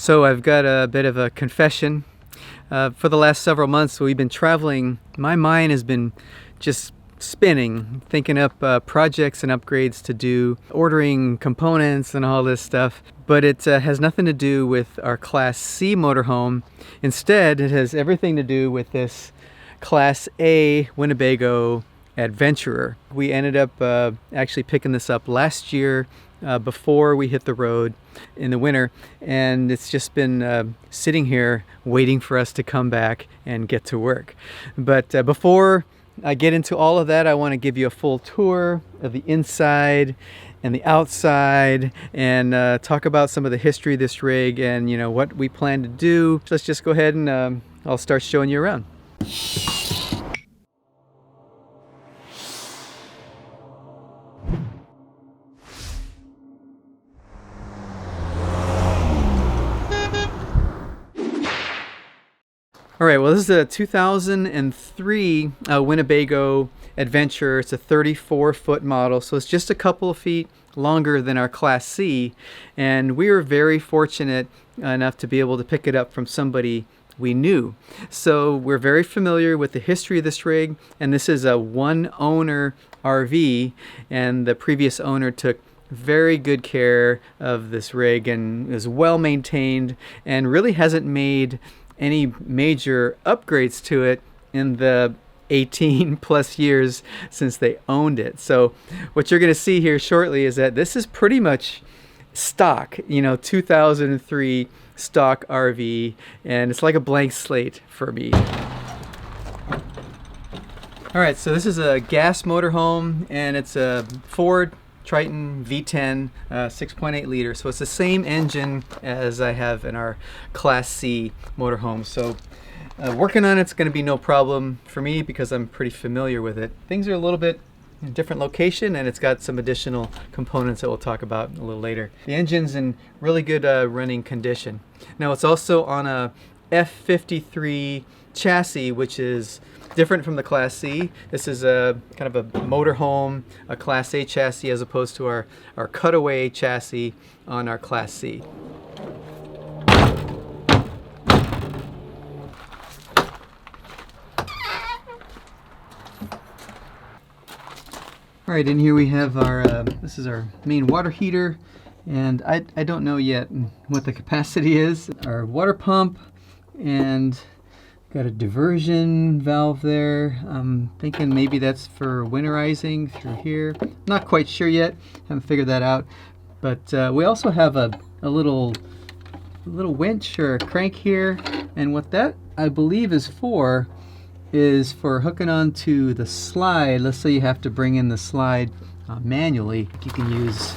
So I've got a bit of a confession. For the last several months we've been traveling. My mind has been just spinning, thinking up projects and upgrades to do, ordering components and all this stuff. But it has nothing to do with our Class C motorhome. Instead, it has everything to do with this Class A Winnebago Adventurer. We ended up actually picking this up last year before we hit the road in the winter, and it's just been sitting here waiting for us to come back and get to work. But before I get into all of that, I want to give you a full tour of the inside and the outside, and talk about some of the history of this rig and what we plan to do. So let's just go ahead and I'll start showing you around. All right, well, this is a 2003 Winnebago Adventurer. It's a 34-foot model, so it's just a couple of feet longer than our Class C, and we were very fortunate enough to be able to pick it up from somebody we knew. So we're very familiar with the history of this rig, and this is a one-owner RV, and the previous owner took very good care of this rig and is well maintained and really hasn't made any major upgrades to it in the 18 plus years since they owned it. So what you're going to see here shortly is that this is pretty much stock, 2003 stock RV, and it's like a blank slate for me. All right, so this is a gas motorhome, and it's a Ford Triton V10 6.8 liter, so it's the same engine as I have in our Class C motorhome. So working on it's going to be no problem for me because I'm pretty familiar with it. Things are a little bit in a different location, and it's got some additional components that we'll talk about a little later. The engine's in really good running condition. Now it's also on a F53 chassis, which is different from the Class C. This is a kind of a motorhome, a Class A chassis, as opposed to our cutaway chassis on our Class C. All right, in here we have our, this is our main water heater, and I don't know yet what the capacity is. Our water pump, and got a diversion valve there. I'm thinking maybe that's for winterizing through here. Not quite sure yet, haven't figured that out. But we also have a little winch or a crank here, and what that I believe is for hooking onto the slide. Let's say you have to bring in the slide manually. You can use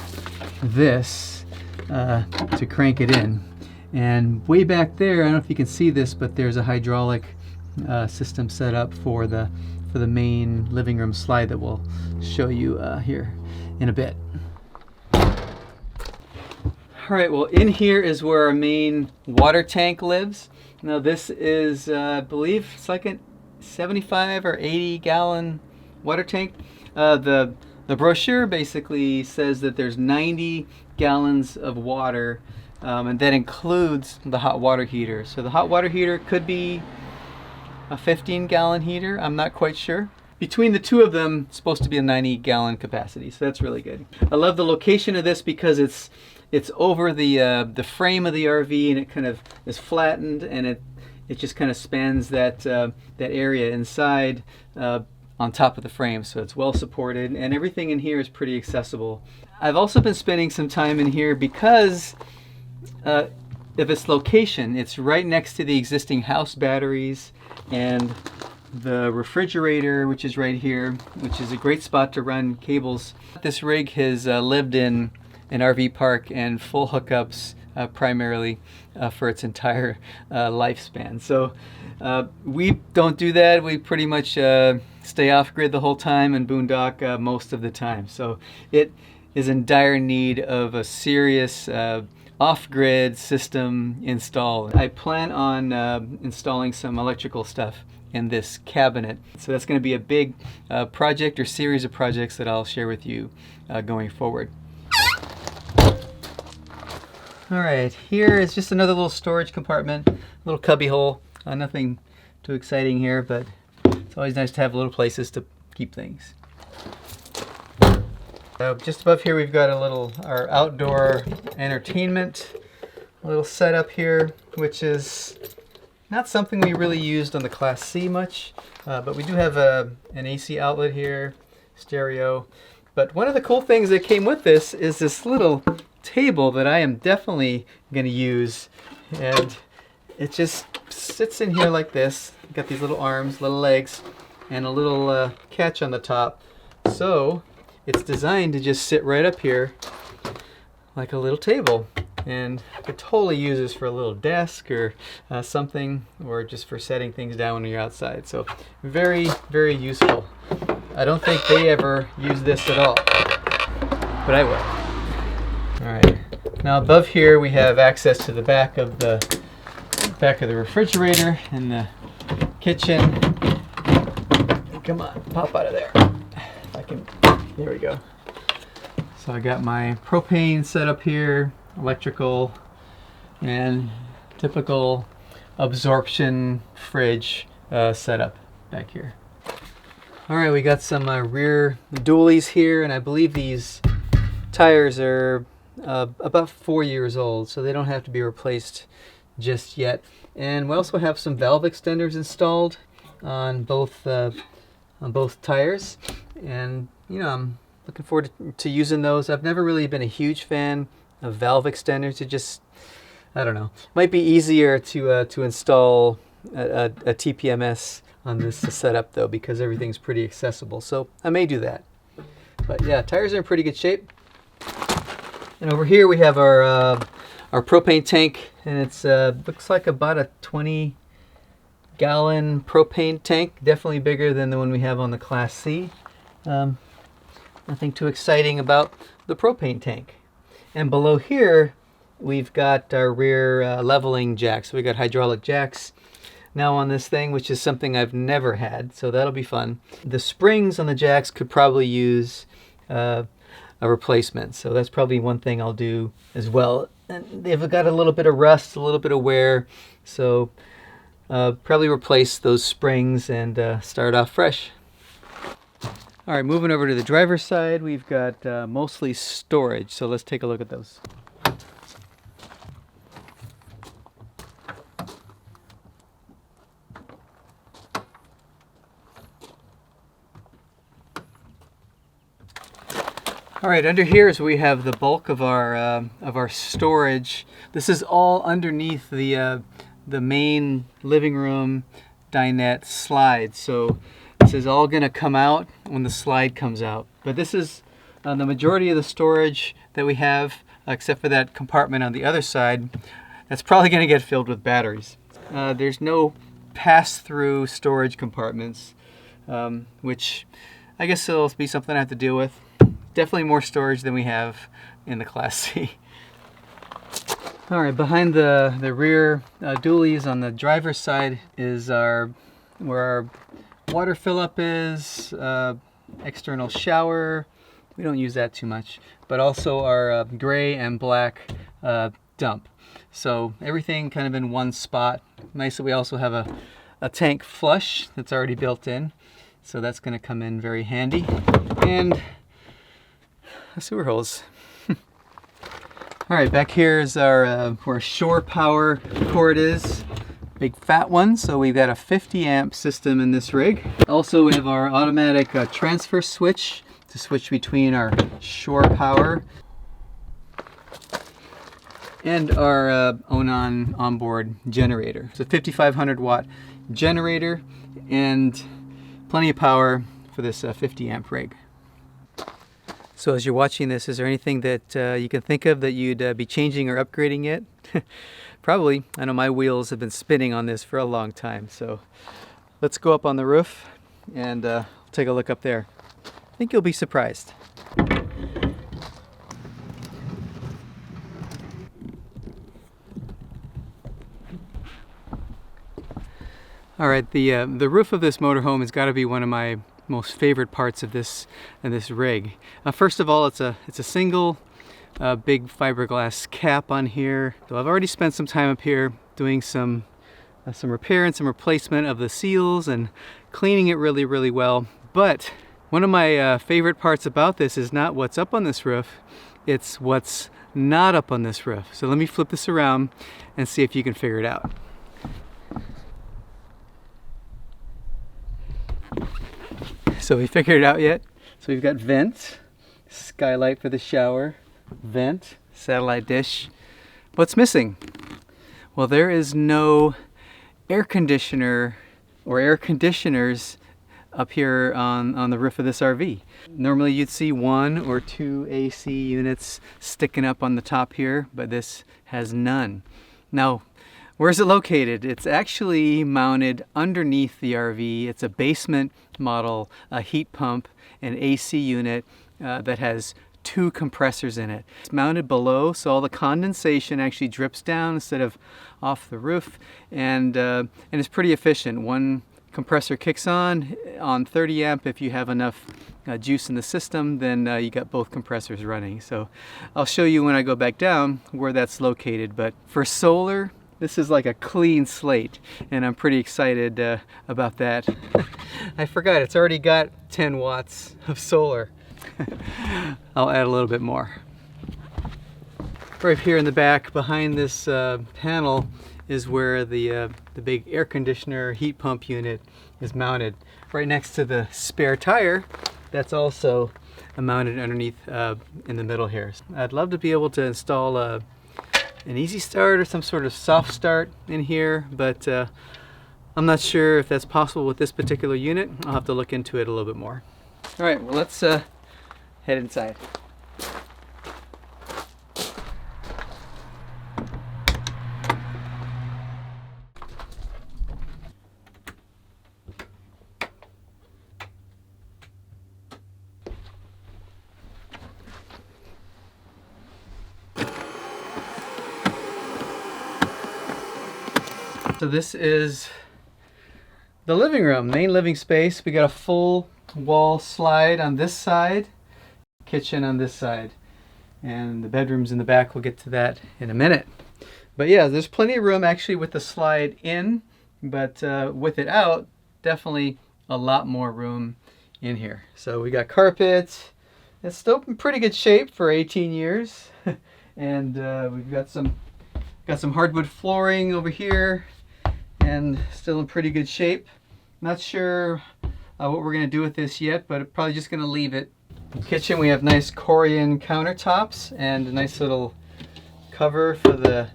this to crank it in. And way back there, I don't know if you can see this, but there's a hydraulic system set up for the main living room slide that we'll show you here in a bit. All right, well, in here is where our main water tank lives. Now this is, I believe it's like a 75 or 80 gallon water tank. The brochure basically says that there's 90 gallons of water, and that includes the hot water heater. So the hot water heater could be a 15-gallon heater. I'm not quite sure. Between the two of them, it's supposed to be a 90-gallon capacity, so that's really good. I love the location of this because it's over the frame of the RV, and it kind of is flattened, and it just kind of spans that area inside on top of the frame, so it's well supported, and everything in here is pretty accessible. I've also been spending some time in here because of its location. It's right next to the existing house batteries and the refrigerator, which is right here, which is a great spot to run cables. This rig has lived in an RV park and full hookups primarily for its entire lifespan. So we don't do that. We pretty much stay off grid the whole time and boondock most of the time. So it is in dire need of a serious off-grid system installed. I plan on installing some electrical stuff in this cabinet. So that's going to be a big project or series of projects that I'll share with you going forward. All right, here is just another little storage compartment, little cubby hole. Nothing too exciting here, but it's always nice to have little places to keep things. Just above here we've got our outdoor entertainment little setup here, which is not something we really used on the Class C much, but we do have an AC outlet here, stereo. But one of the cool things that came with this is this little table that I am definitely going to use, and it just sits in here like this. Got these little arms, little legs, and a little catch on the top. So it's designed to just sit right up here like a little table, and I could totally use this for a little desk or something, or just for setting things down when you're outside. So very, very useful. I don't think they ever use this at all, but I will. All right, now above here we have access to the back of the refrigerator and the kitchen. Come on, pop out of there. If I can, there we go. So I got my propane set up here, electrical, and typical absorption fridge setup back here. All right, we got some rear dualies here, and I believe these tires are about 4 years old, so they don't have to be replaced just yet. And we also have some valve extenders installed on both tires, and you know, I'm looking forward to using those. I've never really been a huge fan of valve extenders. It just, I don't know, might be easier to install a TPMS on this setup though, because everything's pretty accessible, so I may do that. But yeah, tires are in pretty good shape. And over here we have our propane tank, and it's looks like about a 20-gallon propane tank, definitely bigger than the one we have on the Class C. Nothing too exciting about the propane tank. And below here we've got our rear leveling jacks. So we got hydraulic jacks now on this thing, which is something I've never had, so that'll be fun. The springs on the jacks could probably use a replacement, so that's probably one thing I'll do as well. And they've got a little bit of rust, a little bit of wear, so probably replace those springs and start off fresh. All right, moving over to the driver's side, we've got mostly storage, so let's take a look at those. All right, under here is where we have the bulk of our storage. This is all underneath the main living room dinette slide. So this is all going to come out when the slide comes out. But this is the majority of the storage that we have, except for that compartment on the other side. That's probably going to get filled with batteries. There's no pass-through storage compartments, which I guess it'll be something I have to deal with. Definitely more storage than we have in the Class C. All right, behind the rear dualies on the driver's side is where our water fill-up is, external shower. We don't use that too much, but also our gray and black dump. So everything kind of in one spot. Nice that we also have a tank flush that's already built in, so that's going to come in very handy. And sewer hose. All right, back here is our where shore power cord is, big fat one. So we've got a 50 amp system in this rig. Also we have our automatic transfer switch to switch between our shore power and our Onan onboard generator. It's a 5500 watt generator and plenty of power for this 50 amp rig. So as you're watching this, is there anything that you can think of that you'd be changing or upgrading yet? Probably. I know my wheels have been spinning on this for a long time. So let's go up on the roof and take a look up there. I think you'll be surprised. All right, the roof of this motorhome has got to be one of my most favorite parts of this rig. First of all, it's a single big fiberglass cap on here. So I've already spent some time up here doing some repair and some replacement of the seals and cleaning it really, really well. But one of my favorite parts about this is not what's up on this roof, it's what's not up on this roof. So let me flip this around and see if you can figure it out. So we figured it out yet? So we've got vent, skylight for the shower, vent, satellite dish. What's missing? Well, there is no air conditioner or air conditioners up here on the roof of this RV. Normally you'd see 1 or 2 AC units sticking up on the top here, but this has none. Now, where's it located? It's actually mounted underneath the RV. It's a basement model, a heat pump, an AC unit that has 2 compressors in it. It's mounted below, so all the condensation actually drips down instead of off the roof, and it's pretty efficient. One compressor kicks on 30 amp. If you have enough juice in the system, then you got both compressors running. So I'll show you when I go back down where that's located. But for solar, this is like a clean slate, and I'm pretty excited about that. I forgot, it's already got 10 watts of solar. I'll add a little bit more. Right here in the back behind this panel is where the big air conditioner heat pump unit is mounted. Right next to the spare tire that's also mounted underneath in the middle here. I'd love to be able to install an easy start or some sort of soft start in here, but I'm not sure if that's possible with this particular unit. I'll have to look into it a little bit more. All right, well, let's head inside. So this is the living room, main living space. We got a full wall slide on this side, kitchen on this side, and the bedrooms in the back. We'll get to that in a minute. But yeah, there's plenty of room actually with the slide in, but with it out, definitely a lot more room in here. So we got carpet. It's still in pretty good shape for 18 years. And we've got some hardwood flooring over here, and still in pretty good shape. Not sure what we're going to do with this yet, but probably just going to leave it. In the kitchen, we have nice Corian countertops and a nice little cover for the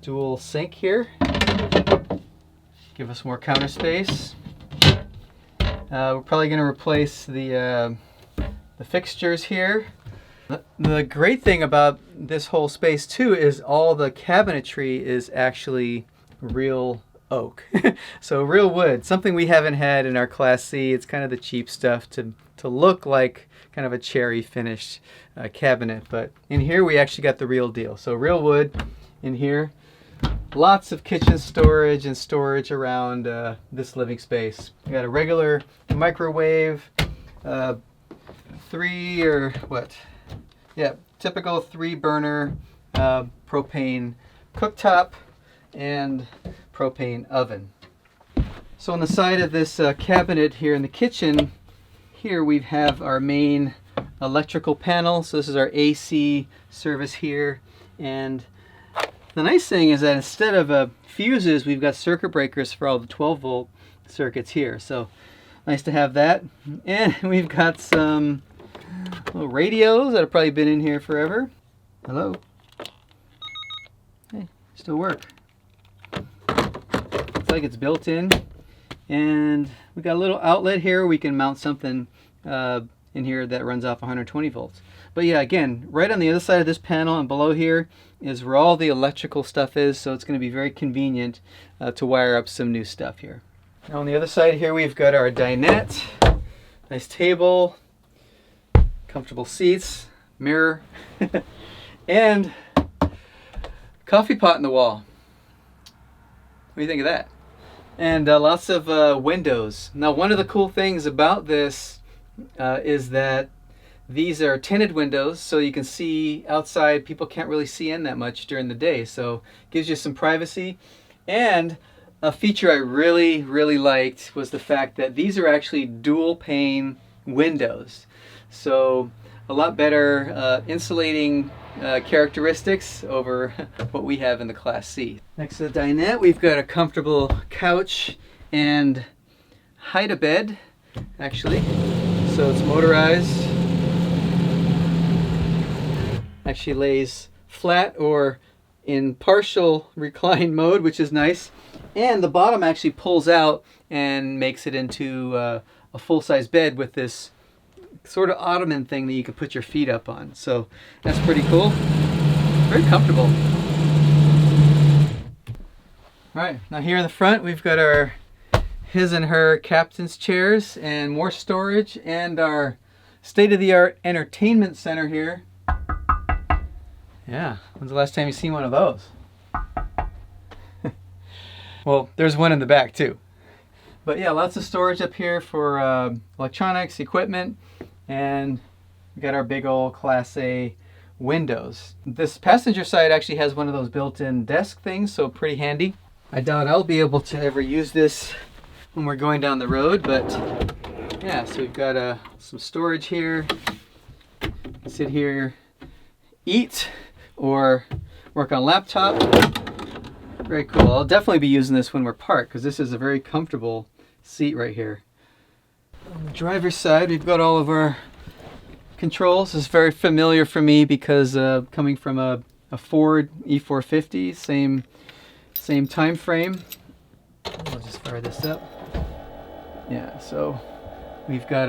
dual sink here. Give us more counter space. We're probably going to replace the fixtures here. The great thing about this whole space too is all the cabinetry is actually real oak. So real wood, something we haven't had in our Class C. It's kind of the cheap stuff to look like kind of a cherry finished cabinet, but in here we actually got the real deal. So real wood in here. Lots of kitchen storage and storage around this living space. We got a regular microwave, typical 3-burner propane cooktop and propane oven. So on the side of this cabinet here in the kitchen, here we have our main electrical panel. So this is our AC service here, and the nice thing is that instead of fuses, we've got circuit breakers for all the 12-volt circuits here. So nice to have that. And we've got some little radios that have probably been in here forever. Hello. Hey, still work. Looks like it's built in. And we got a little outlet here. We can mount something in here that runs off 120 volts. But yeah, again, right on the other side of this panel and below here is where all the electrical stuff is. So it's going to be very convenient to wire up some new stuff here. Now on the other side here, we've got our dinette. Nice table, comfortable seats, mirror, and coffee pot in the wall. What do you think of that? And lots of windows. Now, one of the cool things about this is that these are tinted windows, so you can see outside. People can't really see in that much during the day, so it gives you some privacy. And a feature I really, really liked was the fact that these are actually dual pane windows. So a lot better insulating characteristics over what we have in the Class C. Next to the dinette, we've got a comfortable couch and hide-a-bed, actually. So it's motorized. Actually lays flat or in partial recline mode, which is nice. And the bottom actually pulls out and makes it into a full-size bed with this sort of ottoman thing that you can put your feet up on. So that's pretty cool. Very comfortable. All right, now here in the front, we've got our his and her captain's chairs and more storage, and our state-of-the-art entertainment center here. Yeah, when's the last time you've seen one of those? Well, there's one in the back too. But yeah, lots of storage up here for electronics, equipment, and we got our big old Class A windows. This passenger side actually has one of those built-in desk things, so pretty handy. I doubt I'll be able to ever use this when we're going down the road, but yeah, so we've got some storage here. Sit here, eat, or work on laptop. Very cool. I'll definitely be using this when we're parked, because this is a very comfortable seat right here. On the driver's side, we've got all of our controls. This is very familiar for me because coming from a Ford E450, same time frame. I'll just fire this up. Yeah, so we've got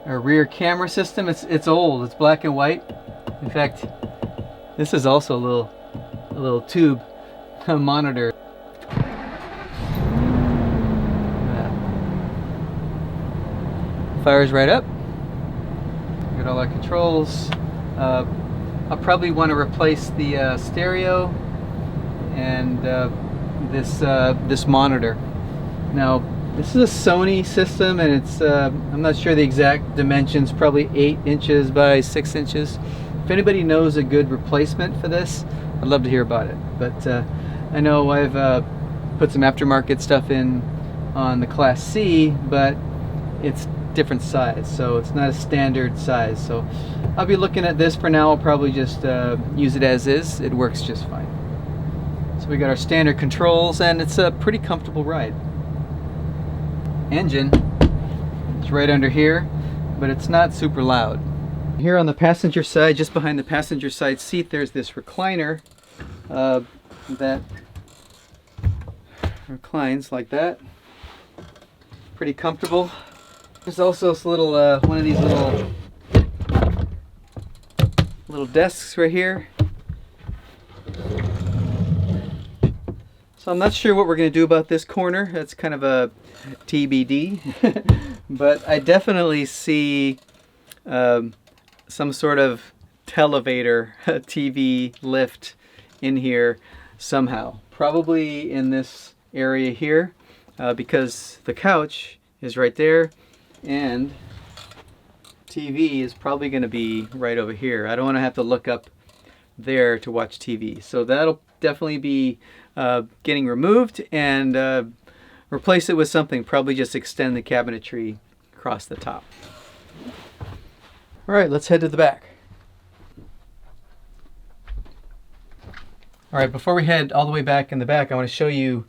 our rear camera system. It's old. It's black and white. In fact, this is also a little tube monitor. Fires right up. Got all our controls. I'll probably want to replace the stereo and this monitor. Now, this is a Sony system, and it's I'm not sure the exact dimensions, probably 8 inches by 6 inches. If anybody knows a good replacement for this, I'd love to hear about it. But I know I've put some aftermarket stuff in on the Class C, but it's different size, so it's not a standard size. So I'll be looking at this for now. I'll probably just use it as is. It works just fine. So we got our standard controls, and it's a pretty comfortable ride. Engine is right under here, but it's not super loud. Here on the passenger side, just behind the passenger side seat, there's this recliner that reclines like that. Pretty comfortable. There's also this little one of these little desks right here. So I'm not sure what we're going to do about this corner. That's kind of a TBD. But I definitely see some sort of televator, TV lift in here somehow. Probably in this area here, because the couch is right there, and TV is probably going to be right over here. I don't want to have to look up there to watch TV. So that'll definitely be getting removed, and replace it with something. Probably just extend the cabinetry across the top. All right, let's head to the back. All right, before we head all the way back in the back, I want to show you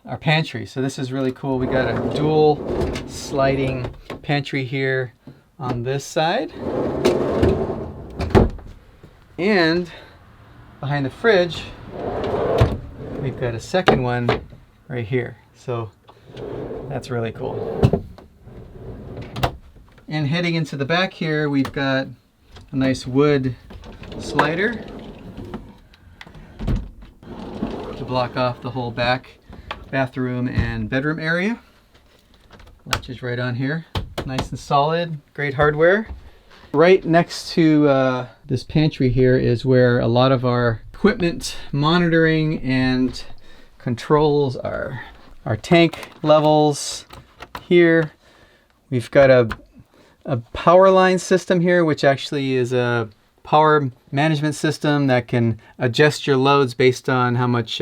our pantry. So this is really cool. We got a dual sliding pantry here on this side. And behind the fridge, we've got a second one right here. So that's really cool. And heading into the back here, we've got a nice wood slider to block off the whole back bathroom and bedroom area. Latches right on here. Nice and solid, great hardware. Right next to this pantry here is where a lot of our equipment monitoring and controls are. Our tank levels here. We've got a a power line system here, which actually is a power management system that can adjust your loads based on how much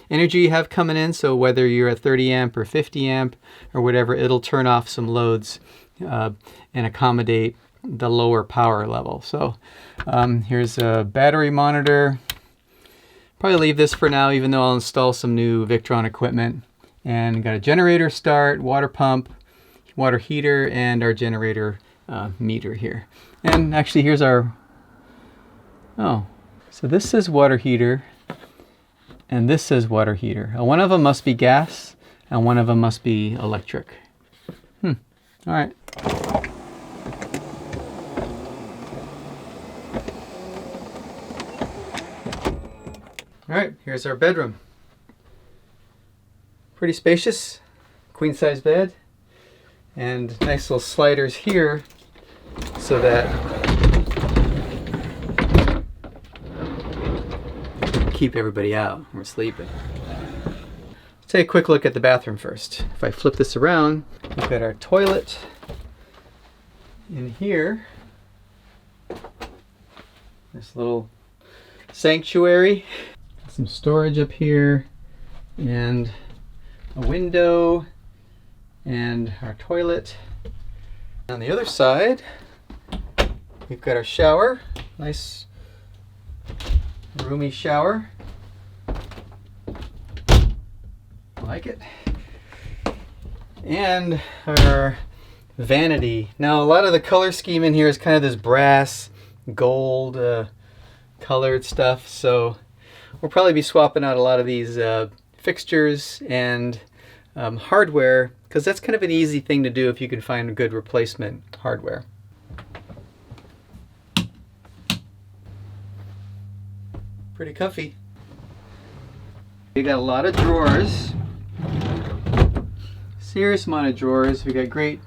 energy you have coming in. So whether you're at 30 amp or 50 amp or whatever, it'll turn off some loads and accommodate the lower power level. So here's a battery monitor. Probably leave this for now, even though I'll install some new Victron equipment. And got a generator start, water pump, water heater, and our generator meter here. And actually here's our, so this says water heater and this says water heater. One of them must be gas and one of them must be electric. All right. All right, here's our bedroom. Pretty spacious, queen size bed, and nice little sliders here so that keep everybody out when we're sleeping. Let's take a quick look at the bathroom first. If I flip this around, we've got our toilet in here. This little sanctuary. Some storage up here, and a window, and our toilet. On the other side, we've got our shower. Nice roomy shower. Like it. And our vanity. Now a lot of the color scheme in here is kind of this brass, gold colored stuff, so we'll probably be swapping out a lot of these fixtures and hardware, because that's kind of an easy thing to do if you can find a good replacement hardware. Pretty comfy. We got a lot of drawers. Serious amount of drawers. We got great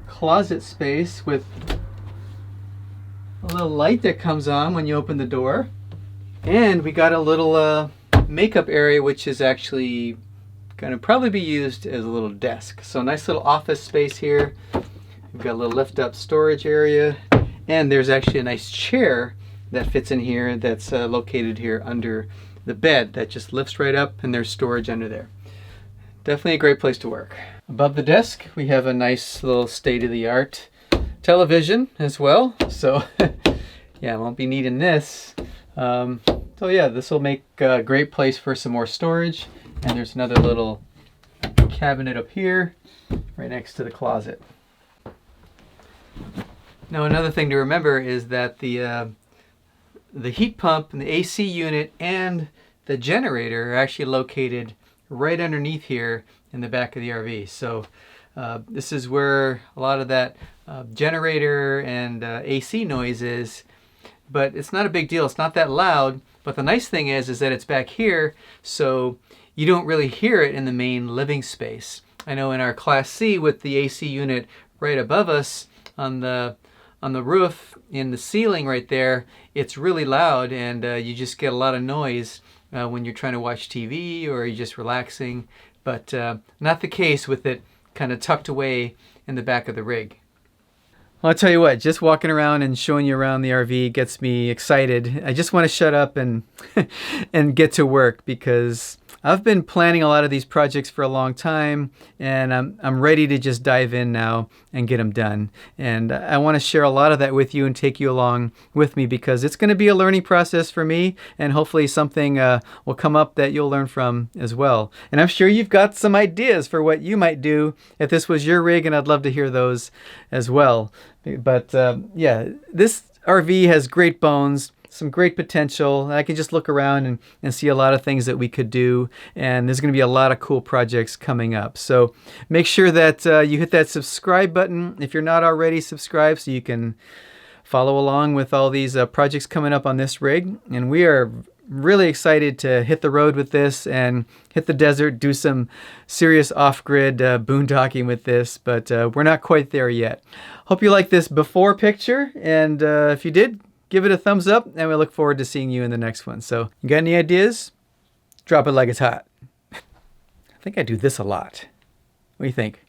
closet space with a little light that comes on when you open the door. And we got a little makeup area, which is actually going to probably be used as a little desk. So nice little office space here. We've got a little lift up storage area. And there's actually a nice chair that fits in here that's located here under the bed that just lifts right up, and there's storage under there. Definitely a great place to work. Above the desk, we have a nice little state-of-the-art television as well. So yeah, I won't be needing this. So yeah, this will make a great place for some more storage. And there's another little cabinet up here, right next to the closet. Now another thing to remember is that the heat pump and the AC unit and the generator are actually located right underneath here in the back of the RV. So this is where a lot of that generator and AC noise is. But it's not a big deal. It's not that loud. But the nice thing is that it's back here, so you don't really hear it in the main living space. I know in our Class C with the AC unit right above us on the roof, in the ceiling right there, it's really loud, and you just get a lot of noise when you're trying to watch TV or you're just relaxing. But not the case with it kind of tucked away in the back of the rig. Well, I'll tell you what, just walking around and showing you around the RV gets me excited. I just want to shut up and and get to work, because I've been planning a lot of these projects for a long time, and I'm ready to just dive in now and get them done. And I want to share a lot of that with you and take you along with me, because it's going to be a learning process for me, and hopefully something will come up that you'll learn from as well. And I'm sure you've got some ideas for what you might do if this was your rig, and I'd love to hear those as well. But yeah, this RV has great bones, some great potential. I can just look around and see a lot of things that we could do, and there's going to be a lot of cool projects coming up. So make sure that you hit that subscribe button if you're not already subscribed, so you can follow along with all these projects coming up on this rig. And we are really excited to hit the road with this and hit the desert, do some serious off-grid boondocking with this, but we're not quite there yet. Hope you like this before picture, and if you did, give it a thumbs up, and we look forward to seeing you in the next one. So, you got any ideas? Drop it like it's hot. I think I do this a lot. What do you think?